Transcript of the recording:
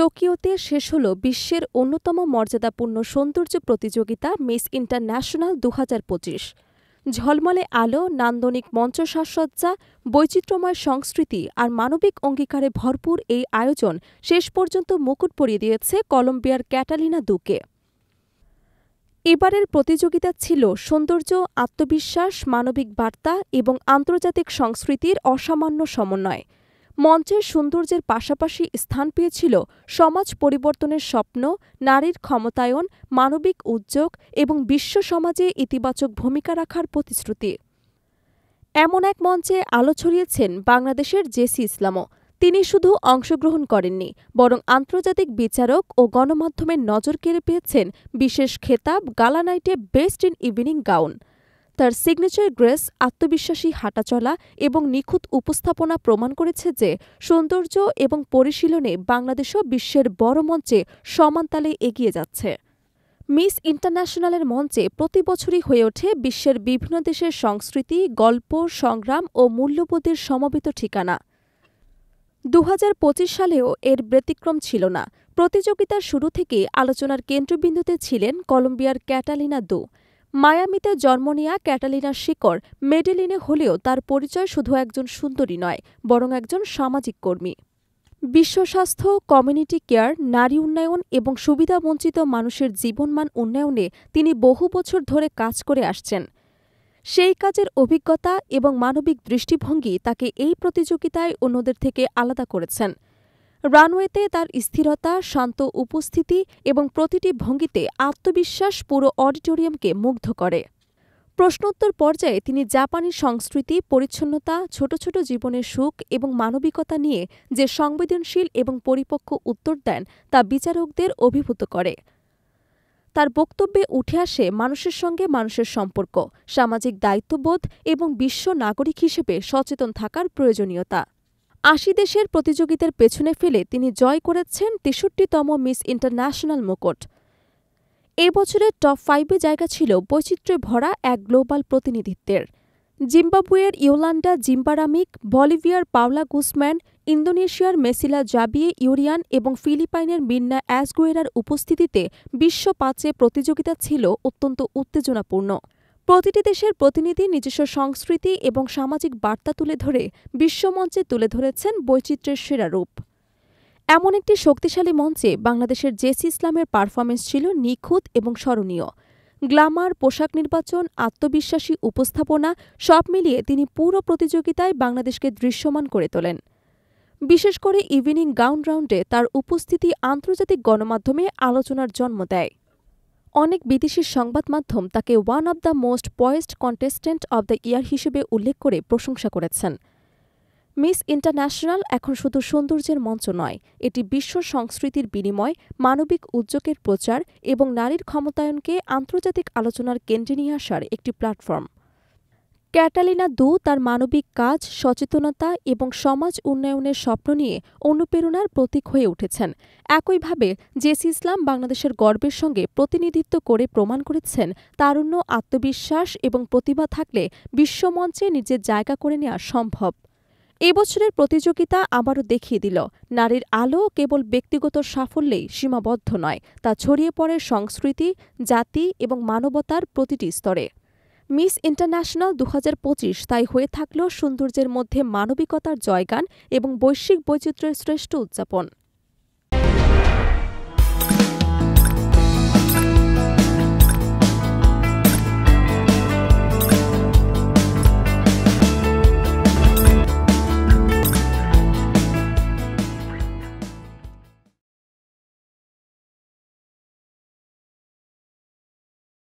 টোকিওতে শেষ হল বিশ্বের অন্যতম মর্যাদাপূর্ণ সৌন্দর্য প্রতিযোগিতা মিস ইন্টারন্যাশনাল ২০২৫। ঝলমলে আলো, নান্দনিক মঞ্চ সাজসজ্জা, বৈচিত্র্যময় সংস্কৃতি আর মানবিক অঙ্গীকারে ভরপুর এই আয়োজন শেষ পর্যন্ত মুকুট পরিয়ে দিয়েছে কলম্বিয়ার ক্যাটালিনা দুকে। এবারের প্রতিযোগিতা ছিল সৌন্দর্য, আত্মবিশ্বাস, মানবিক বার্তা এবং আন্তর্জাতিক সংস্কৃতির অসামান্য সমন্বয়। মঞ্চের সৌন্দর্যের পাশাপাশি স্থান পেয়েছিল সমাজ পরিবর্তনের স্বপ্ন, নারীর ক্ষমতায়ন, মানবিক উদ্যোগ এবং বিশ্ব সমাজে ইতিবাচক ভূমিকা রাখার প্রতিশ্রুতি। এমন এক মঞ্চে আলো ছড়িয়েছেন বাংলাদেশের জেসি ইসলামও। তিনি শুধু অংশগ্রহণ করেননি, বরং আন্তর্জাতিক বিচারক ও গণমাধ্যমের নজর কেড়ে পেয়েছেন বিশেষ খেতাব গালা নাইটে বেস্ট ইন ইভিনিং গাউন। তার সিগনেচার গ্রেস, আত্মবিশ্বাসী হাঁটাচলা এবং নিখুঁত উপস্থাপনা প্রমাণ করেছে যে সৌন্দর্য এবং পরিশীলনে বাংলাদেশও বিশ্বের বড় মঞ্চে সমান তালে এগিয়ে যাচ্ছে। মিস ইন্টারন্যাশনালের মঞ্চে প্রতি বছরই হয়ে ওঠে বিশ্বের বিভিন্ন দেশের সংস্কৃতি, গল্প, সংগ্রাম ও মূল্যবোধের সমবেত ঠিকানা। ২০২৫ সালেও এর ব্যতিক্রম ছিল না। প্রতিযোগিতার শুরু থেকেই আলোচনার কেন্দ্রবিন্দুতে ছিলেন কলম্বিয়ার ক্যাটালিনা দু। মায়ামিতে জন্ম নেয়া ক্যাটালিনার শিকড় মেডেলিনে হলেও তার পরিচয় শুধু একজন সুন্দরী নয়, বরং একজন সামাজিক কর্মী। বিশ্ব স্বাস্থ্য, কমিউনিটি কেয়ার, নারী উন্নয়ন এবং সুবিধাবঞ্চিত মানুষের জীবনমান উন্নয়নে তিনি বহু বছর ধরে কাজ করে আসছেন। সেই কাজের অভিজ্ঞতা এবং মানবিক দৃষ্টিভঙ্গি তাকে এই প্রতিযোগিতায় অন্যদের থেকে আলাদা করেছেন। রানওয়েতে তার স্থিরতা, শান্ত উপস্থিতি এবং প্রতিটি ভঙ্গিতে আত্মবিশ্বাস পুরো অডিটোরিয়ামকে মুগ্ধ করে। প্রশ্নোত্তর পর্যায়ে তিনি জাপানি সংস্কৃতি, পরিচ্ছন্নতা, ছোট ছোট জীবনের সুখ এবং মানবিকতা নিয়ে যে সংবেদনশীল এবং পরিপক্ব উত্তর দেন তা বিচারকদের অভিভূত করে। তার বক্তব্যে উঠে আসে মানুষের সঙ্গে মানুষের সম্পর্ক, সামাজিক দায়িত্ববোধ এবং বিশ্ব নাগরিক হিসেবে সচেতন থাকার প্রয়োজনীয়তা। ৮০ দেশের প্রতিযোগিতার পেছনে ফেলে তিনি জয় করেছেন ৬৩তম মিস ইন্টারন্যাশনাল মুকুট। এ বছরের টপ ৫-এ জায়গা ছিল বৈচিত্র্যে ভরা এক গ্লোবাল প্রতিনিধিত্বের। জিম্বাবুয়ের ইয়োলান্ডা জিম্বারামিক, বলিভিয়ার পাওলা গুসম্যান, ইন্দোনেশিয়ার মেসিলা জাবিয়ে ইউরিয়ান এবং ফিলিপাইনের মিন্না অ্যাসগুয়েরার উপস্থিতিতে বিশ্ব ৫-এ প্রতিযোগিতা ছিল অত্যন্ত উত্তেজনাপূর্ণ। প্রতিটি দেশের প্রতিনিধি নিজস্ব সংস্কৃতি এবং সামাজিক বার্তা তুলে ধরে বিশ্বমঞ্চে তুলে ধরেছেন বৈচিত্র্যের সেরা রূপ। এমন একটি শক্তিশালী মঞ্চে বাংলাদেশের জেসি ইসলামের পারফরমেন্স ছিল নিখুঁত এবং স্মরণীয়। গ্ল্যামার, পোশাক নির্বাচন, আত্মবিশ্বাসী উপস্থাপনা সব মিলিয়ে তিনি পুরো প্রতিযোগিতায় বাংলাদেশকে দৃশ্যমান করে তোলেন। বিশেষ করে ইভিনিং গাউন রাউন্ডে তার উপস্থিতি আন্তর্জাতিক গণমাধ্যমে আলোচনার জন্ম দেয়। অনেক বিদেশি সংবাদ মাধ্যম তাকে one of the most poised contestant of the year হিসেবে উল্লেখ করে প্রশংসা করেছেন। মিস ইন্টারন্যাশনাল এখন শুধু সৌন্দর্যের মঞ্চ নয়, এটি বিশ্ব সংস্কৃতির বিনিময়, মানবিক উদ্যোগের প্রচার এবং নারীর ক্ষমতায়নকে আন্তর্জাতিক আলোচনার কেন্দ্রে নিয়ে আসার একটি প্ল্যাটফর্ম। ক্যাটালিনা দু তার মানবিক কাজ, সচেতনতা এবং সমাজ উন্নয়নের স্বপ্ন নিয়ে অনুপ্রেরণার প্রতীক হয়ে উঠেছেন। একইভাবে জেসি ইসলাম বাংলাদেশের গর্বের সঙ্গে প্রতিনিধিত্ব করে প্রমাণ করেছেন তারুণ্য, আত্মবিশ্বাস এবং প্রতিভা থাকলে বিশ্বমঞ্চে নিজের জায়গা করে নেওয়া সম্ভব। এবছরের প্রতিযোগিতা আবারও দেখিয়ে দিল, নারীর আলো কেবল ব্যক্তিগত সাফল্যেই সীমাবদ্ধ নয়, তা ছড়িয়ে পড়ে সংস্কৃতি, জাতি এবং মানবতার প্রতিটি স্তরে। মিস ইন্টারন্যাশনাল ২০২৫ তাই হয়ে থাকল সৌন্দর্যের মধ্যে মানবিকতার জয়গান এবং বৈশ্বিক বৈচিত্র্যের শ্রেষ্ঠ উদযাপন।